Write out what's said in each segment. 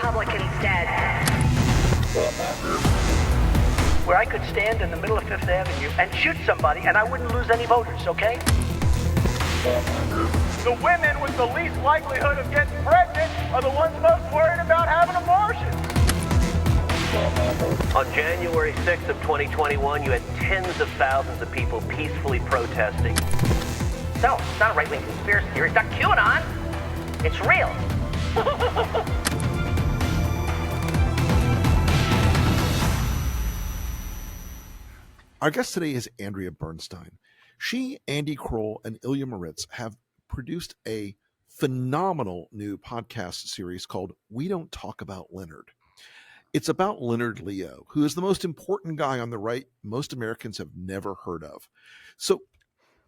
republic instead. Where I could stand in the middle of Fifth Avenue and shoot somebody and I wouldn't lose any voters, okay? The women with the least likelihood of getting pregnant are the ones most worried about having abortions. On January 6th of 2021, you had tens of thousands of people peacefully protesting. So, it's not a right-wing conspiracy theory. It's not QAnon. It's real. Our guest today is Andrea Bernstein. She, Andy Kroll, and Ilya Moritz have produced a phenomenal new podcast series called We Don't Talk About Leonard. It's about Leonard Leo, who is the most important guy on the right most Americans have never heard of. So,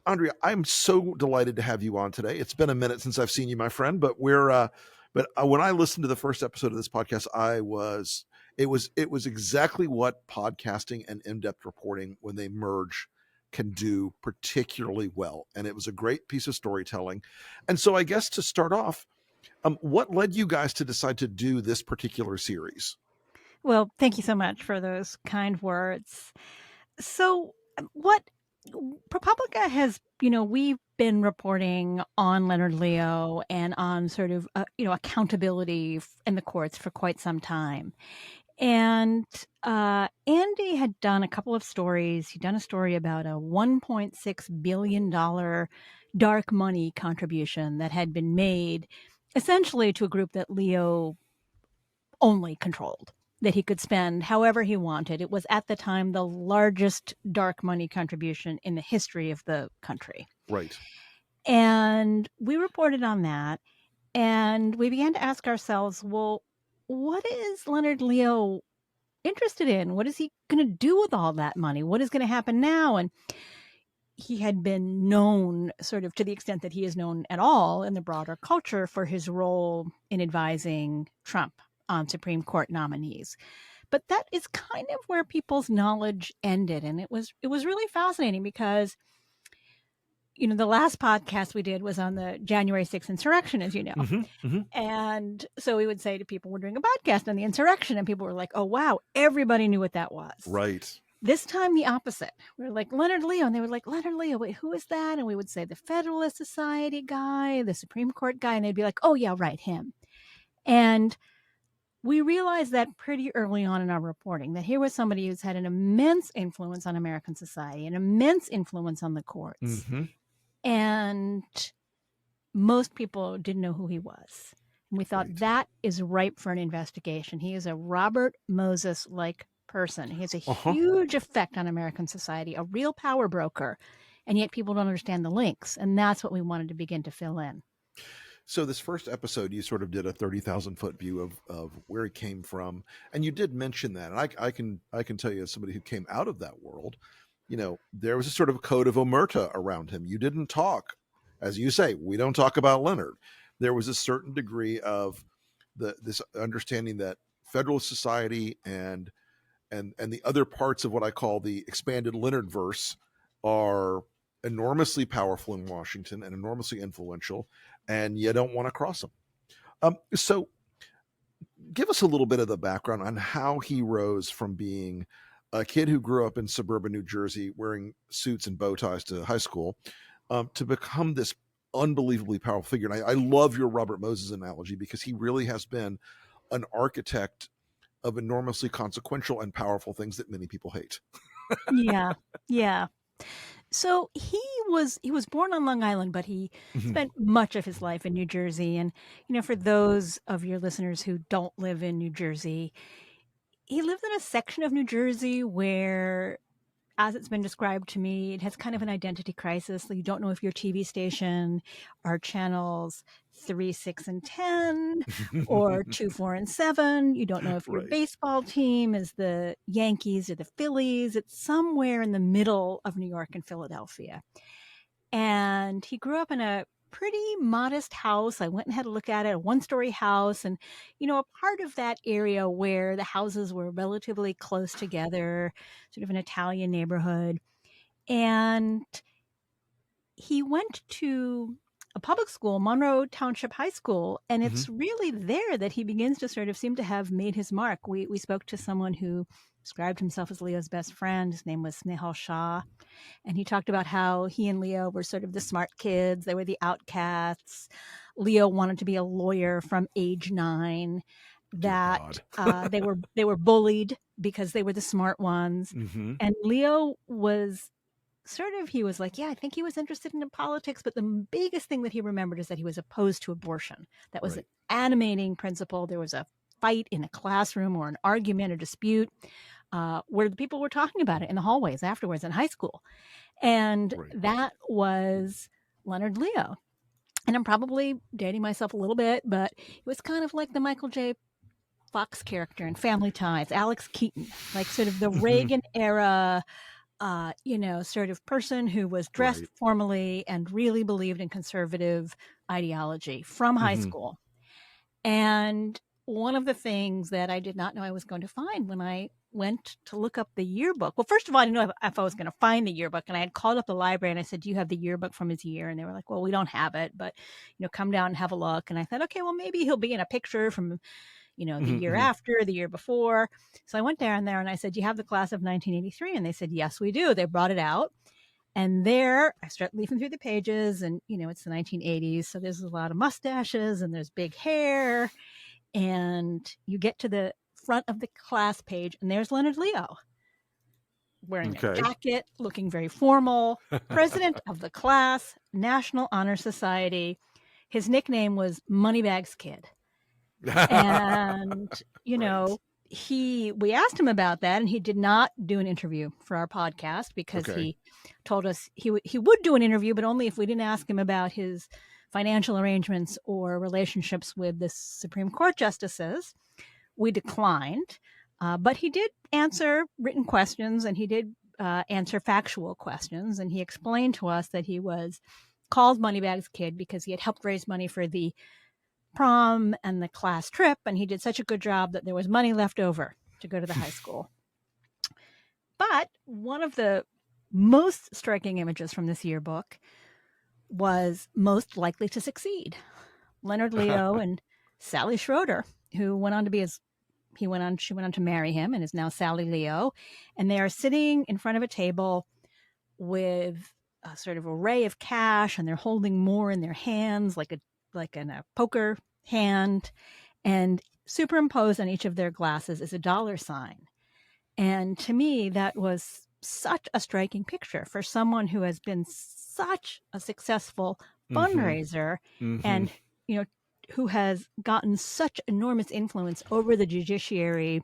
Andrea, I'm so delighted to have you on today. It's been a minute since I've seen you, my friend, but when I listened to the first episode of this podcast, it was exactly what podcasting and in-depth reporting, when they merge, can do particularly well. And it was a great piece of storytelling. And so I guess to start off, what led you guys to decide to do this particular series? Well, thank you so much for those kind words. So what ProPublica has, we've been reporting on Leonard Leo and on sort of, accountability in the courts for quite some time. And Andy had done a couple of stories. He'd done a story about a $1.6 billion dark money contribution that had been made essentially to a group that Leo only controlled, that he could spend however he wanted. It was at the time the largest dark money contribution in the history of the country. Right. And we reported on that. And we began to ask ourselves, well, what is Leonard Leo interested in? What is he going to do with all that money? What is going to happen now? And he had been known, sort of to the extent that he is known at all in the broader culture, for his role in advising Trump on Supreme Court nominees. But that is kind of where people's knowledge ended. And it was really fascinating because, the last podcast we did was on the January 6th insurrection, as you know. Mm-hmm, mm-hmm. And so we would say to people, we're doing a podcast on the insurrection. And people were like, oh, wow, everybody knew what that was. Right. This time, the opposite. We were like, Leonard Leo. And they were like, Leonard Leo, wait, who is that? And we would say the Federalist Society guy, the Supreme Court guy. And they'd be like, oh, yeah, right, him. And we realized that pretty early on in our reporting, that here was somebody who's had an immense influence on American society, an immense influence on the courts. Mm-hmm. And most people didn't know who he was. And we thought that is ripe for an investigation. He is a Robert Moses-like person. He has a huge effect on American society, a real power broker. And yet people don't understand the links. And that's what we wanted to begin to fill in. So this first episode, you sort of did a 30,000-foot view of where he came from. And you did mention that. And I can tell you, as somebody who came out of that world, there was a sort of code of omerta around him. You didn't talk, as you say, we don't talk about Leonard. There was a certain degree of this understanding that Federalist Society and the other parts of what I call the expanded Leonard verse are enormously powerful in Washington and enormously influential, and you don't want to cross them. So give us a little bit of the background on how he rose from being a kid who grew up in suburban New Jersey wearing suits and bow ties to high school, to become this unbelievably powerful figure. And I love your Robert Moses analogy, because he really has been an architect of enormously consequential and powerful things that many people hate. Yeah. So he was born on Long Island, but he spent much of his life in New Jersey. And, for those of your listeners who don't live in New Jersey, he lives in a section of New Jersey where, as it's been described to me, it has kind of an identity crisis. You don't know if your TV station are channels 3, 6, and 10 or 2, 4, and 7. You don't know if your baseball team is the Yankees or the Phillies. It's somewhere in the middle of New York and Philadelphia. And he grew up in a pretty modest house. I went and had a look at it, a 1-story house. And, a part of that area where the houses were relatively close together, sort of an Italian neighborhood. And he went to a public school, Monroe Township High School, and Mm-hmm. it's really there that he begins to sort of seem to have made his mark. We spoke to someone who described himself as Leo's best friend. His name was Snehal Shah, and he talked about how he and Leo were sort of the smart kids. They were the outcasts. Leo wanted to be a lawyer from age 9. That they were bullied because they were the smart ones, Mm-hmm. and Leo was he was like, yeah, I think he was interested in politics, but the biggest thing that he remembered is that he was opposed to abortion. That was Right. an animating principle. There was a fight in a classroom or an argument or dispute where the people were talking about it in the hallways afterwards in high school. And Right. that was Leonard Leo. And I'm probably dating myself a little bit, but it was kind of like the Michael J. Fox character in Family Ties, Alex Keaton, like sort of the Reagan era, sort of person who was dressed Right. formally and really believed in conservative ideology from high Mm-hmm. school. And one of the things that I did not know I was going to find when I went to look up the yearbook. Well, first of all, I didn't know if I was going to find the yearbook, and I had called up the library and I said, do you have the yearbook from his year? And they were like, well, we don't have it, but, come down and have a look. And I thought, okay, well, maybe he'll be in a picture from, the year after, the year before. So I went down there and I said, do you have the class of 1983? And they said, yes, we do. They brought it out. And there I start leafing through the pages, and, it's the 1980s. So there's a lot of mustaches and there's big hair. And you get to the front of the class page, and there's Leonard Leo wearing a jacket, looking very formal, president of the class, National Honor Society. His nickname was Moneybags Kid. And, we asked him about that, and he did not do an interview for our podcast because he told us he would do an interview, but only if we didn't ask him about his financial arrangements or relationships with the Supreme Court justices. We declined, but he did answer written questions, and he did answer factual questions. And he explained to us that he was called Moneybags Kid because he had helped raise money for the prom and the class trip, and he did such a good job that there was money left over to go to the high school. But one of the most striking images from this yearbook was most likely to succeed. Leonard Leo and Sally Schroeder, who went on to be she went on to marry him and is now Sally Leo. And they are sitting in front of a table with a sort of array of cash, and they're holding more in their hands, like in a poker hand. And superimposed on each of their glasses is a dollar sign. And to me, that was such a striking picture for someone who has been such a successful fundraiser and, who has gotten such enormous influence over the judiciary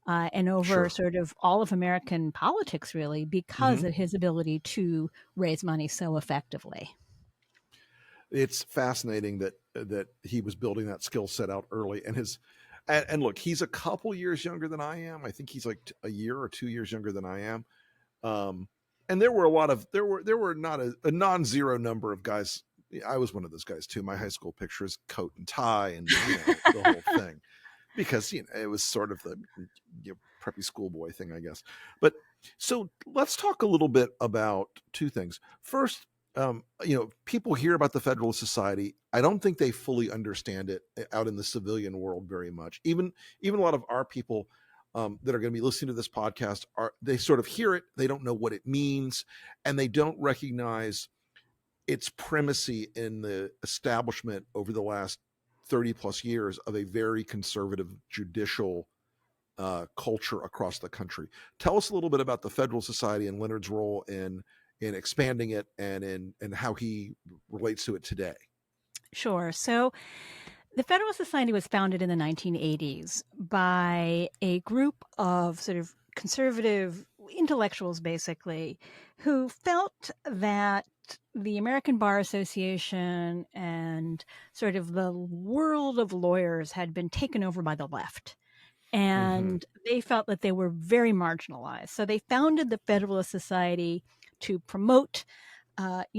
and over sort of all of American politics, really, because of his ability to raise money so effectively. It's fascinating that he was building that skill set out early, and look, he's a couple years younger than I am. I think he's like a year or 2 years younger than I am. And there were not a non-zero number of guys. I was one of those guys too. My high school picture is coat and tie and the whole thing, because it was sort of the preppy schoolboy thing, I guess. But so let's talk a little bit about two things. First, people hear about the Federalist Society. I don't think they fully understand it out in the civilian world very much. Even a lot of our people that are going to be listening to this podcast they sort of hear it. They don't know what it means, and they don't recognize its primacy in the establishment over the last 30 plus years of a very conservative judicial culture across the country. Tell us a little bit about the Federalist Society and Leonard's role in expanding it and how he relates to it today. Sure. So the Federalist Society was founded in the 1980s by a group of sort of conservative intellectuals, basically, who felt that the American Bar Association and sort of the world of lawyers had been taken over by the left. And they felt that they were very marginalized. So they founded the Federalist Society to promote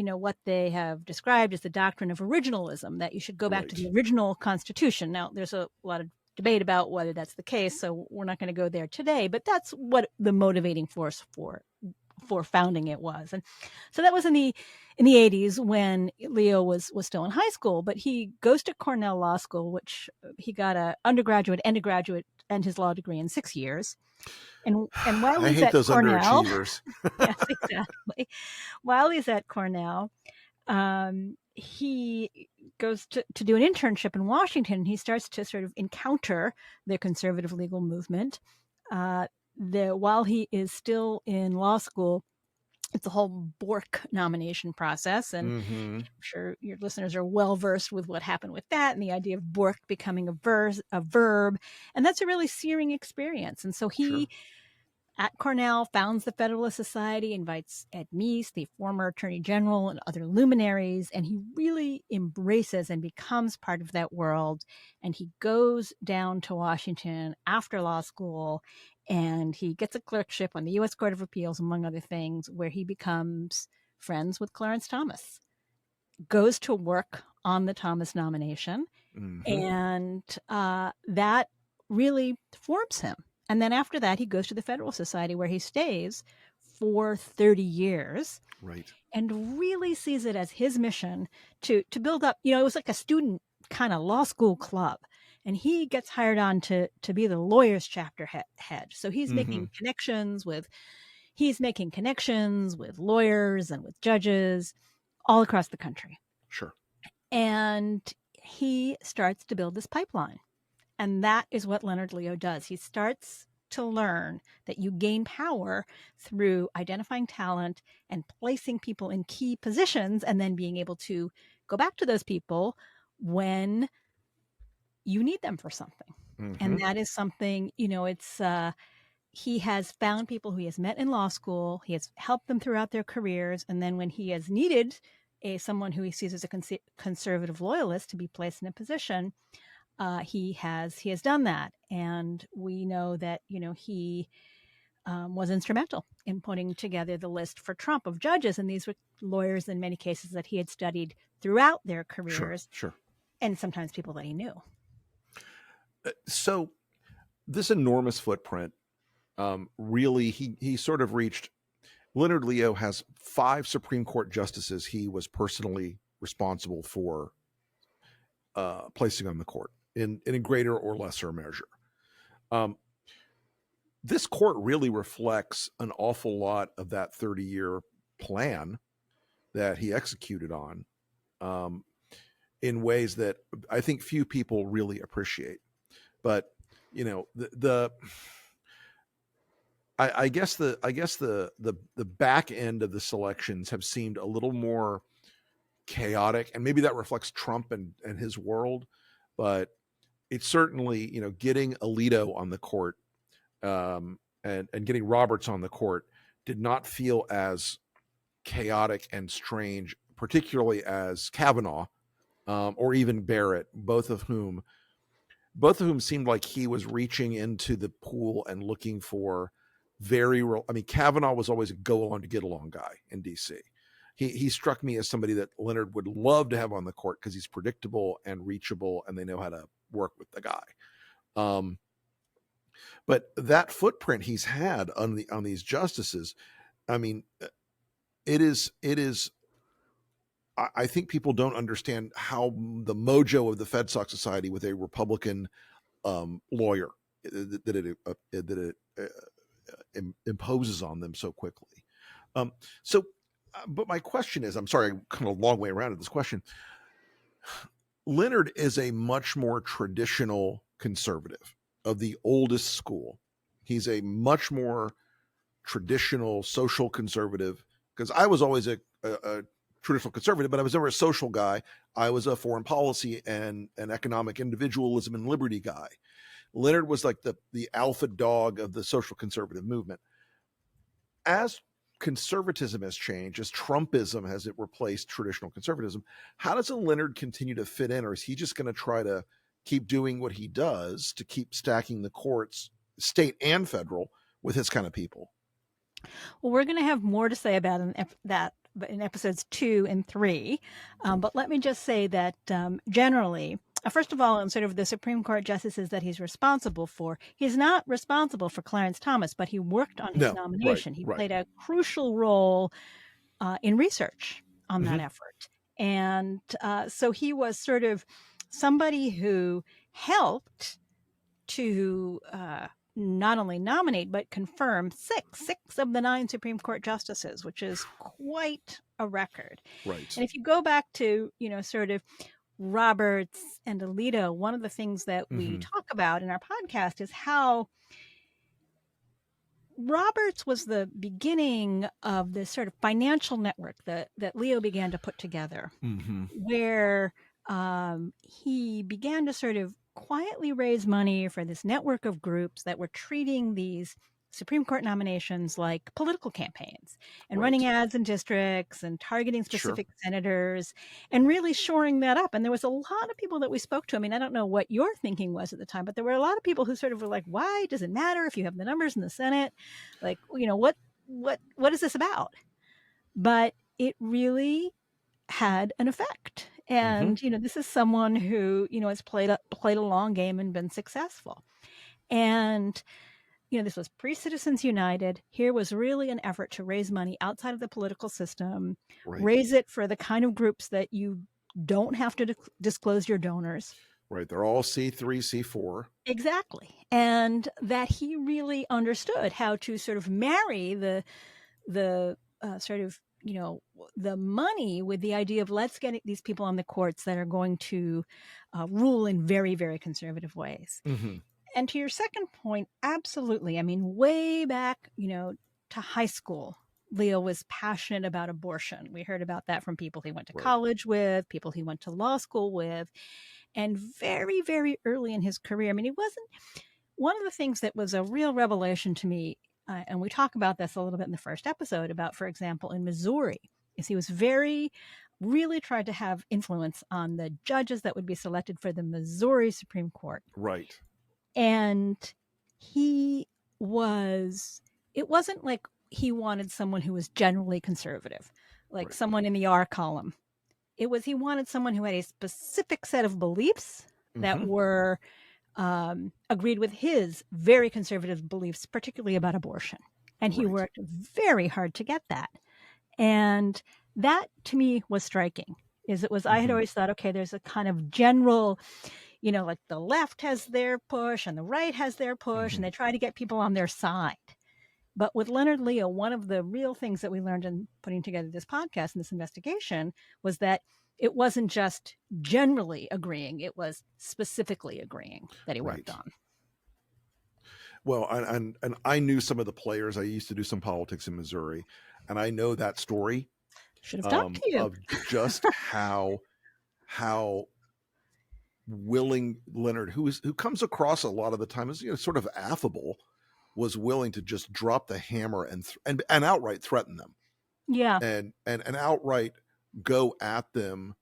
what they have described as the doctrine of originalism, that you should go back to the original Constitution. Now, there's a lot of debate about whether that's the case, so we're not going to go there today, but that's what the motivating force for founding it was. And so that was in the 80s when Leo was still in high school, but he goes to Cornell Law School, which he got a undergraduate and a graduate and his law degree in 6 years. And while I he's hate at those Cornell, underachievers. yes, exactly. While he's at Cornell, he goes to do an internship in Washington. He starts to sort of encounter the conservative legal movement. While he is still in law school, it's a whole Bork nomination process. And I'm sure your listeners are well versed with what happened with that and the idea of Bork becoming a verb. And that's a really searing experience. And so he, at Cornell, founds the Federalist Society, invites Ed Meese, the former Attorney General, and other luminaries, and he really embraces and becomes part of that world. And he goes down to Washington after law school, and he gets a clerkship on the U.S. Court of Appeals, among other things, where he becomes friends with Clarence Thomas, goes to work on the Thomas nomination, and that really forms him. And then after that, he goes to the Federalist Society, where he stays for 30 years. Right. And really sees it as his mission to build up, it was like a student kind of law school club. And he gets hired on to be the lawyers chapter head. So he's making connections with lawyers and with judges all across the country. Sure. And he starts to build this pipeline. And that is what Leonard Leo does. He starts to learn that you gain power through identifying talent and placing people in key positions, and then being able to go back to those people when you need them for something. And that is something, it's he has found people who he has met in law school. He has helped them throughout their careers. And then when he has needed someone who he sees as a conservative loyalist to be placed in a position, he has done that. And we know that, he was instrumental in putting together the list for Trump of judges. And these were lawyers in many cases that he had studied throughout their careers. Sure. And sometimes people that he knew. So this enormous footprint, really, he sort of reached, Leonard Leo has 5 Supreme Court justices he was personally responsible for placing on the court in a greater or lesser measure. This court really reflects an awful lot of that 30-year plan that he executed on in ways that I think few people really appreciate. But I guess the back end of the selections have seemed a little more chaotic, and maybe that reflects Trump and his world. But it's certainly, getting Alito on the court and getting Roberts on the court did not feel as chaotic and strange, particularly as Kavanaugh or even Barrett, both of whom seemed like he was reaching into the pool and looking for Kavanaugh was always a go along to get along guy in DC. He struck me as somebody that Leonard would love to have on the court because he's predictable and reachable, and they know how to work with the guy. But that footprint he's had on these justices, it is. I think people don't understand how the mojo of the FedSoc Society with a Republican lawyer that it imposes on them so quickly. But my question is, I'm sorry, I'm kind of a long way around at this question. Leonard is a much more traditional conservative of the oldest school. He's a much more traditional social conservative, because I was always a traditional conservative, but I was never a social guy. I was a foreign policy and an economic individualism and liberty guy. Leonard was like the alpha dog of the social conservative movement. As conservatism has changed, as Trumpism has replaced traditional conservatism, how does a Leonard continue to fit in? Or is he just going to try to keep doing what he does to keep stacking the courts, state and federal, with his kind of people? Well, we're going to have more to say about that in episodes 2 and 3. But let me just say that generally, first of all, on sort of the Supreme Court justices that he's responsible for, he's not responsible for Clarence Thomas, but he worked on his No, nomination. He right. played a crucial role in research on that Mhm. effort. And so he was sort of somebody who helped to not only nominate, but confirm six of the 9 Supreme Court justices, which is quite a record. Right. And if you go back to, sort of Roberts and Alito, one of the things that we talk about in our podcast is how Roberts was the beginning of this sort of financial network that Leo began to put together, where he began to sort of quietly raise money for this network of groups that were treating these Supreme Court nominations like political campaigns and running ads in districts and targeting specific senators and really shoring that up. And there was a lot of people that we spoke to. I mean, I don't know what your thinking was at the time, but there were a lot of people who sort of were like, why does it matter if you have the numbers in the Senate? Like, what is this about? But it really had an effect. And, this is someone who, has played a long game and been successful. And, this was pre-Citizens United. Here was really an effort to raise money outside of the political system, raise it for the kind of groups that you don't have to disclose your donors. Right. They're all C3, C4. Exactly. And that he really understood how to sort of marry the sort of, the money with the idea of let's get these people on the courts that are going to rule in very, very conservative ways. And to your second point, absolutely. I mean, way back, to high school, Leo was passionate about abortion. We heard about that from people he went to college with, people he went to law school with, and very, very early in his career. I mean, one of the things that was a real revelation to me, and we talk about this a little bit in the first episode about, for example, in Missouri, is he was really tried to have influence on the judges that would be selected for the Missouri Supreme Court. Right. And it wasn't like he wanted someone who was generally conservative, like someone in the R column. It was, he wanted someone who had a specific set of beliefs that were agreed with his very conservative beliefs, particularly about abortion. And he worked very hard to get that. And that to me was striking. I had always thought, okay, there's a kind of general, like the left has their push and the right has their push, and they try to get people on their side. But with Leonard Leo, one of the real things that we learned in putting together this podcast and this investigation was that it wasn't just generally agreeing, it was specifically agreeing that he worked on. Well, and I knew some of the players. I used to do some politics in Missouri, and I know that story. Should have talked to you. Of just how willing Leonard, who comes across a lot of the time as sort of affable, was willing to just drop the hammer and outright threaten them. Yeah. And outright go at them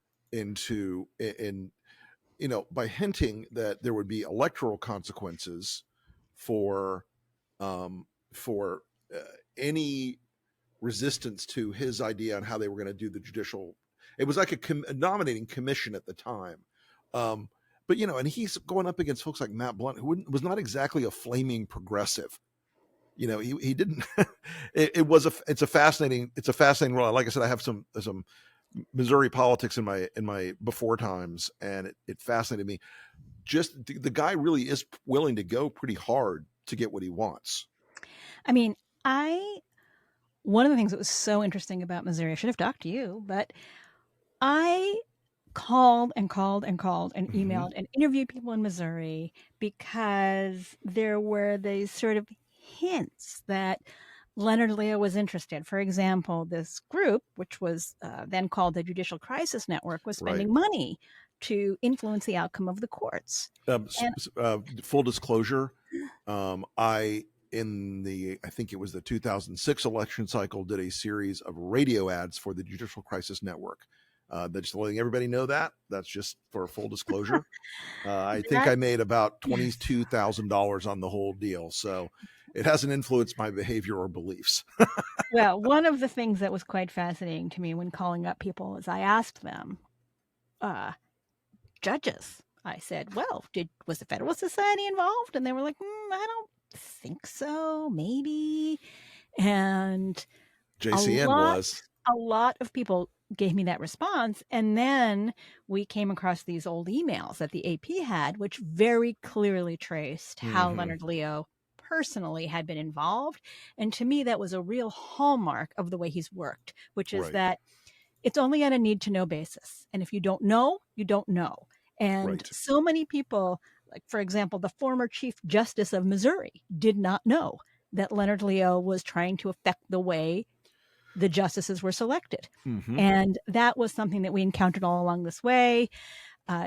by hinting that there would be electoral consequences for any resistance to his idea on how they were going to do the judicial. It was like a nominating commission at the time. But and he's going up against folks like Matt Blunt, who was not exactly a flaming progressive. He didn't. It's a fascinating role. Like I said, I have some Missouri politics in my before times, and it fascinated me. Just the guy really is willing to go pretty hard to get what he wants. I mean, one of the things that was so interesting about Missouri, I should have talked to you, but I called and emailed and interviewed people in Missouri because there were these sort of hints that Leonard Leo was interested. For example, this group, which was then called the Judicial Crisis Network, was spending money to influence the outcome of the courts. Full disclosure, I think it was the 2006 election cycle, did a series of radio ads for the Judicial Crisis Network. Just letting everybody know that's just for full disclosure. I think I made about $22,000 on the whole deal. So it hasn't influenced my behavior or beliefs. Well, one of the things that was quite fascinating to me when calling up people is I asked them, judges, I said, well, was the Federalist Society involved? And they were like, I don't think so, maybe. And JCN was. a lot of people gave me that response. And then we came across these old emails that the AP had, which very clearly traced how Leonard Leo personally had been involved. And to me, that was a real hallmark of the way he's worked, which is that it's only on a need to know basis. And if you don't know, you don't know. And so many people, like, for example, the former Chief Justice of Missouri did not know that Leonard Leo was trying to affect the way the justices were selected. And that was something that we encountered all along this way.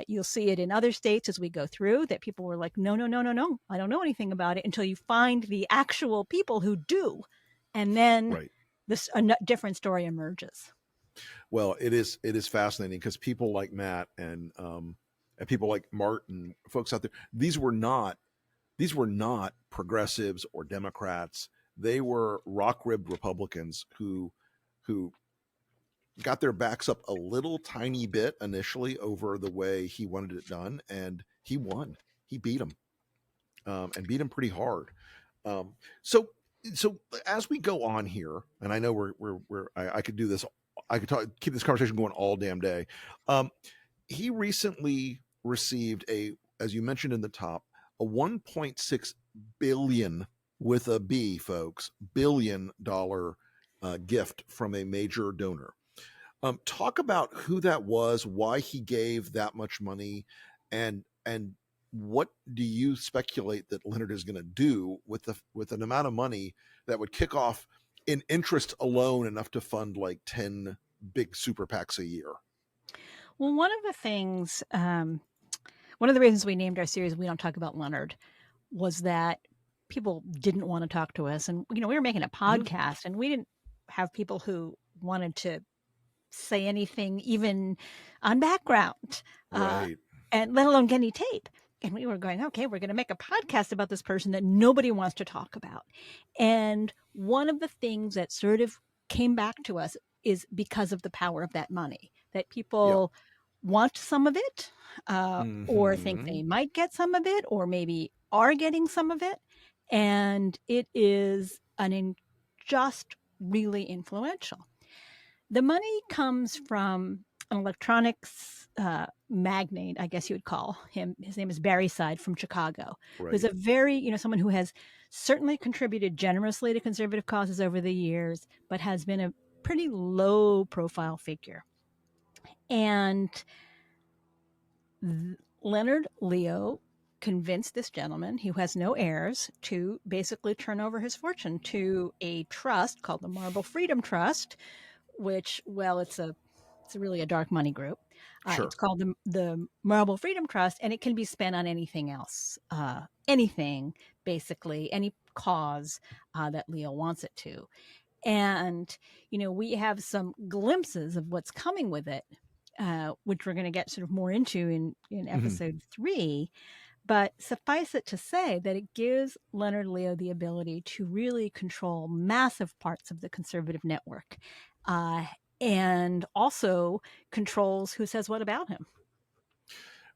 You'll see it in other states as we go through, that people were like, no, I don't know anything about it, until you find the actual people who do. And then a different story emerges. Well, it is fascinating, because people like Matt and people like Martin, folks out there, these were not progressives or Democrats. They were rock-ribbed Republicans who got their backs up a little tiny bit initially over the way he wanted it done, and he won. He beat him, and beat him pretty hard. So as we go on here, and I know I could do this. I could keep this conversation going all damn day. He recently received as you mentioned in the top, a $1.6 billion, with a B, folks, $billion gift from a major donor. Talk about who that was, why he gave that much money, and what do you speculate that Leonard is going to do with an amount of money that would kick off in interest alone enough to fund like 10 big super PACs a year? Well, one of the reasons we named our series "We Don't Talk About Leonard" was that people didn't want to talk to us, and we were making a podcast, and we didn't have people who wanted to say anything, even on background, and let alone get any tape. And we were going, okay, we're going to make a podcast about this person that nobody wants to talk about. And one of the things that sort of came back to us is because of the power of that money, that people want some of it, or think they might get some of it, or maybe are getting some of it. And it is just really influential. The money comes from an electronics magnate, I guess you would call him. His name is Barry Side from Chicago, who's a very, someone who has certainly contributed generously to conservative causes over the years, but has been a pretty low profile figure. And Leonard Leo convinced this gentleman, who has no heirs, to basically turn over his fortune to a trust called the Marble Freedom Trust, which, well, it's really a dark money group. It's called the Marble Freedom Trust, and it can be spent on anything else, anything, basically, any cause that Leo wants it to. And, we have some glimpses of what's coming with it, which we're going to get sort of more into in episode 3. But suffice it to say that it gives Leonard Leo the ability to really control massive parts of the conservative network, and also controls who says what about him.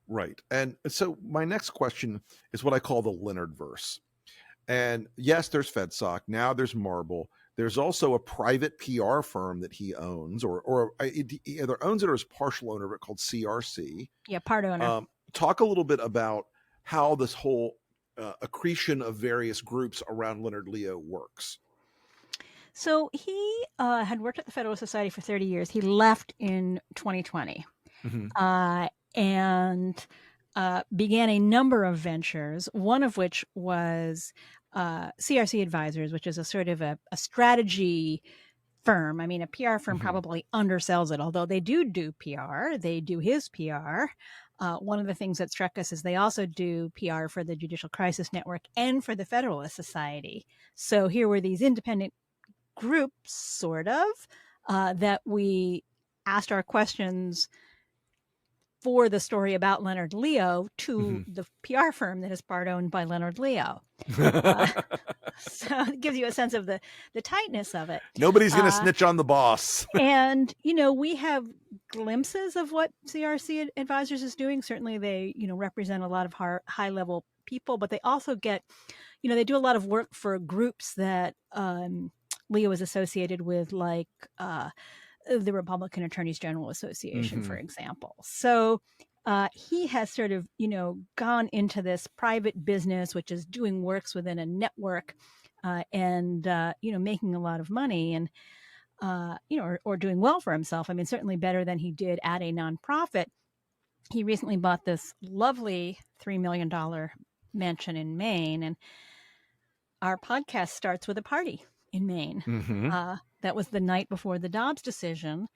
Right. And so my next question is what I call the Leonard verse. And yes, there's FedSoc. Now there's Marble. There's also a private PR firm that he owns, or he either owns it or is partial owner of it, called CRC. Yeah, part owner. Talk a little bit about how this whole accretion of various groups around Leonard Leo works. So he had worked at the Federalist Society for 30 years. He left in 2020 and began a number of ventures, one of which was CRC Advisers, which is a sort of a strategy firm. I mean, a PR firm probably undersells it, although they do PR. They do his PR. One of the things that struck us is they also do PR for the Judicial Crisis Network and for the Federalist Society. So here were these independent groups, sort of, that we asked our questions for the story about Leonard Leo to the PR firm that is part owned by Leonard Leo. So it gives you a sense of the tightness of it. Nobody's going to snitch on the boss. And, we have glimpses of what CRC Advisers is doing. Certainly they, represent a lot of high level people, but they also get, they do a lot of work for groups that Leo is associated with, like the Republican Attorneys General Association, for example. So he has sort of, gone into this private business, which is doing works within a network and, making a lot of money and, or doing well for himself. I mean, certainly better than he did at a nonprofit. He recently bought this lovely $3 million mansion in Maine. And our podcast starts with a party in Maine. That was the night before the Dobbs decision,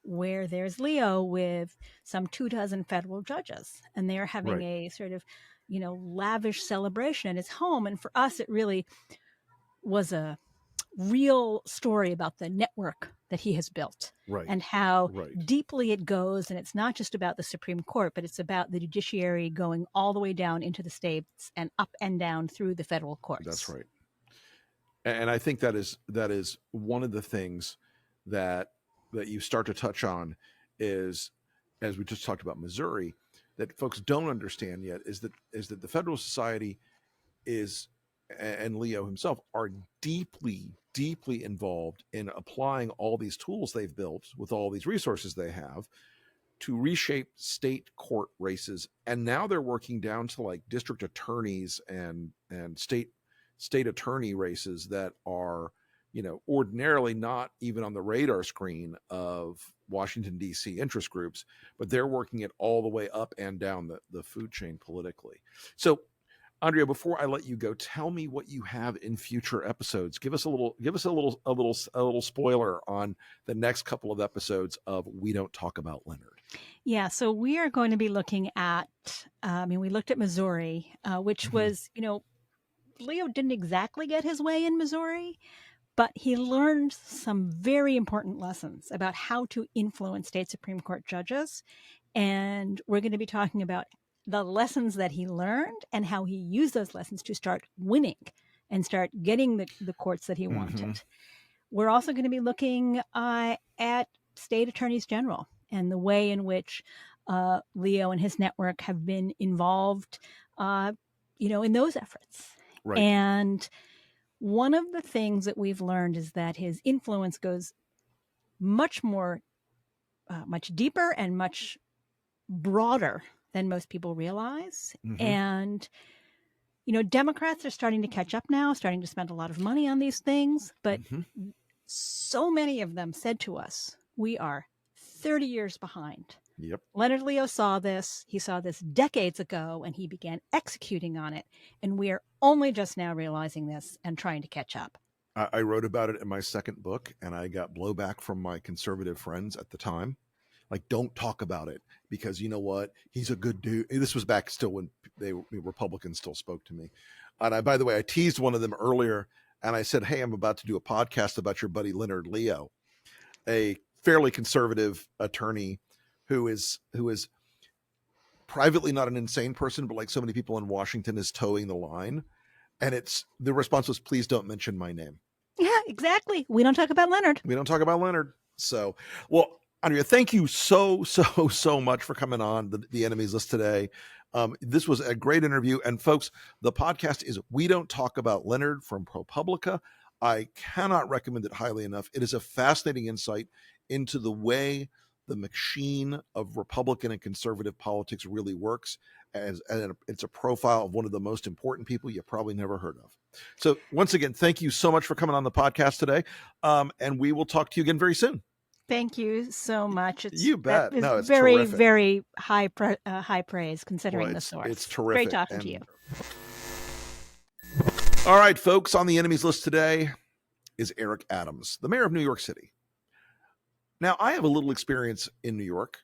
where there's Leo with some 24 federal judges, and they're having a sort of, lavish celebration at his home. And for us, it really was a real story about the network that he has built and how deeply it goes. And it's not just about the Supreme Court, but it's about the judiciary going all the way down into the states and up and down through the federal courts. That's right. And I think that is one of the things that you start to touch on is, as we just talked about Missouri, that folks don't understand yet is that the Federalist Society and Leo himself are deeply, deeply involved in applying all these tools they've built with all these resources they have to reshape state court races. And now they're working down to like district attorneys and state attorney races that are, ordinarily not even on the radar screen of Washington, D.C. interest groups, but they're working it all the way up and down the food chain politically. So, Andrea, before I let you go, tell me what you have in future episodes. Give us a little spoiler on the next couple of episodes of We Don't Talk About Leonard. Yeah, so we are going to be looking at, we looked at Missouri, which was, Leo didn't exactly get his way in Missouri, but he learned some very important lessons about how to influence state Supreme Court judges. And we're going to be talking about the lessons that he learned and how he used those lessons to start winning and start getting the courts that he wanted. We're also going to be looking at state attorneys general and the way in which Leo and his network have been involved, in those efforts. Right. And one of the things that we've learned is that his influence goes much deeper and much broader than most people realize. And, Democrats are starting to catch up now, starting to spend a lot of money on these things. But so many of them said to us, we are 30 years behind. Yep. Leonard Leo saw this. He saw this decades ago, and he began executing on it. And we are only just now realizing this and trying to catch up. I wrote about it in my second book, and I got blowback from my conservative friends at the time. Like, don't talk about it because you know what? He's a good dude. This was back still when Republicans still spoke to me. And by the way, I teased one of them earlier, and I said, hey, I'm about to do a podcast about your buddy Leonard Leo, a fairly conservative attorney who is privately not an insane person, but like so many people in Washington is towing the line. And the response was, please don't mention my name. Yeah, exactly. We don't talk about Leonard. We don't talk about Leonard. So, well, Andrea, thank you so much for coming on the Enemies List today. This was a great interview. And folks, the podcast is We Don't Talk About Leonard from ProPublica. I cannot recommend it highly enough. It is a fascinating insight into the way the machine of Republican and conservative politics really works. And it's a profile of one of the most important people you probably never heard of. So once again, thank you so much for coming on the podcast today. And we will talk to you again very soon. Thank you so much. You bet. No, it's very, terrific. Very high praise considering the source. It's terrific. Great talking to you. All right, folks, on the Enemies List today is Eric Adams, the mayor of New York City. Now, I have a little experience in New York.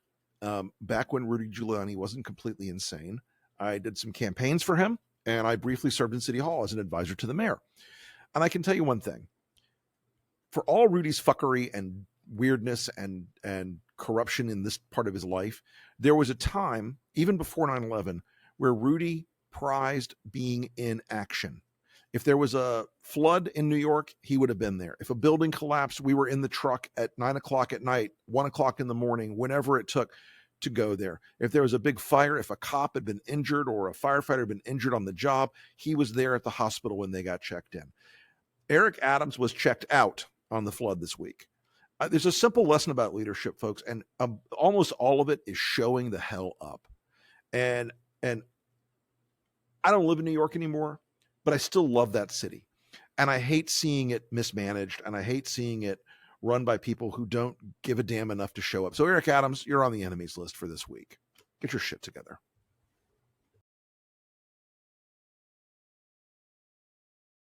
Back when Rudy Giuliani wasn't completely insane, I did some campaigns for him, and I briefly served in City Hall as an advisor to the mayor. And I can tell you one thing. For all Rudy's fuckery and weirdness and corruption in this part of his life, there was a time, even before 9/11, where Rudy prized being in action. If there was a flood in New York, he would have been there. If a building collapsed, we were in the truck at 9 o'clock at night, 1 o'clock in the morning, whenever it took to go there. If there was a big fire, if a cop had been injured or a firefighter had been injured on the job, he was there at the hospital when they got checked in. Eric Adams was checked out on the flood this week. There's a simple lesson about leadership, folks, and almost all of it is showing the hell up. And I don't live in New York anymore, but I still love that city. And I hate seeing it mismanaged, and I hate seeing it run by people who don't give a damn enough to show up. So Eric Adams, you're on the enemies list for this week. Get your shit together.